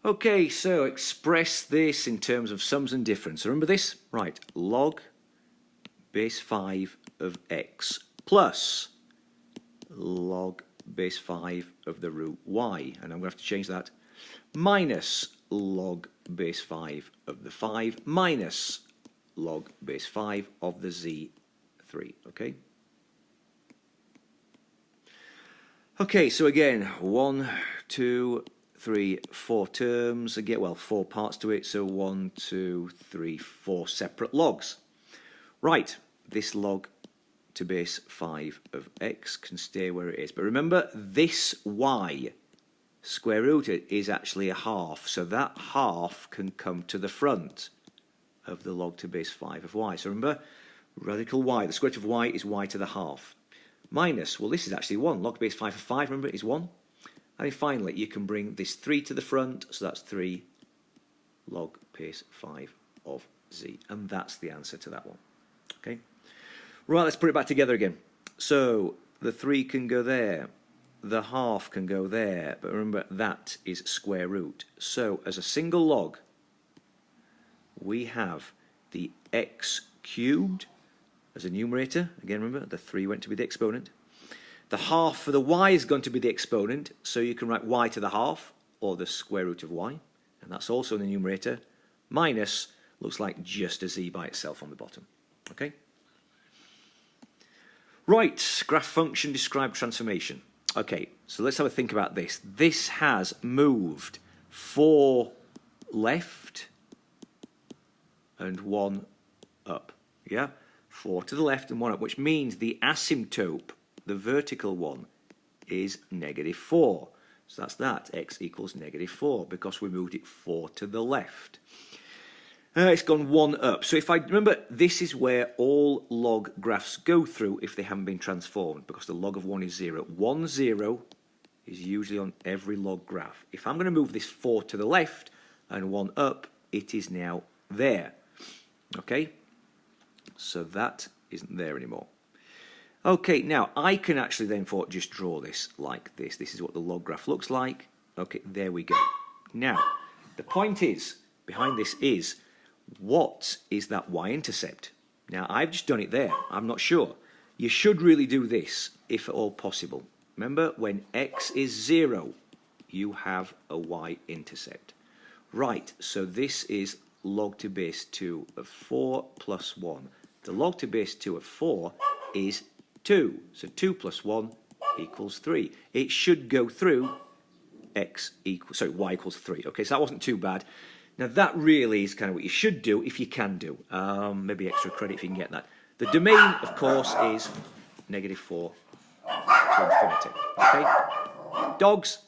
Okay, so express this in terms of sums and difference. Remember this? Right, log base 5 of x plus log base 5 of the root y. And I'm going to have to change that. Minus log base 5 of the 5 minus log base 5 of the z3, okay? Okay, so again, 1, 2, 3, 4 terms. Again, well, 4 parts to it, so 1, 2, 3, 4 separate logs. Right, this log to base 5 of x can stay where it is. But remember, this y square rooted is actually a half, so that half can come to the front of the log to base 5 of y. So remember, radical y, the square root of y is y to the half. Minus, well, this is actually 1. Log base 5 of 5, remember, is 1. And then finally, you can bring this 3 to the front, so that's 3 log base 5 of z. And that's the answer to that one. Okay? Right, let's put it back together again. So the 3 can go there. The half can go there. But remember, that is square root. So as a single log, we have the x cubed as a numerator. Again, remember, the 3 went to be the exponent. The half for the y is going to be the exponent, so you can write y to the half, or the square root of y, and that's also in the numerator, minus, looks like just a z by itself on the bottom. Okay? Right, graph function describe transformation. Okay, so let's have a think about this. This has moved 4 left and 1 up, yeah? 4 to the left and 1 up, which means the asymptote, the vertical one, is -4. So that's that, x equals -4, because we moved it 4 to the left. It's gone 1 up. So if I remember, this is where all log graphs go through if they haven't been transformed, because the log of 1 is 0. 1, 0 is usually on every log graph. If I'm going to move this 4 to the left and 1 up, it is now there. Okay? So that isn't there anymore. Okay, now I can actually then just draw this like this. This is what the log graph looks like. Okay, there we go. Now, the point is, behind this is, what is that y-intercept? Now, I've just done it there. I'm not sure. You should really do this, if at all possible. Remember, when x is 0, you have a y-intercept. Right, so this is log to base 2 of 4 plus 1. The log to base 2 of 4 is 2. So 2 plus 1 equals 3. It should go through y equals 3. Okay, so that wasn't too bad. Now that really is kind of what you should do if you can do. Maybe extra credit if you can get that. The domain, of course, is -4 to infinity. Okay? Dogs.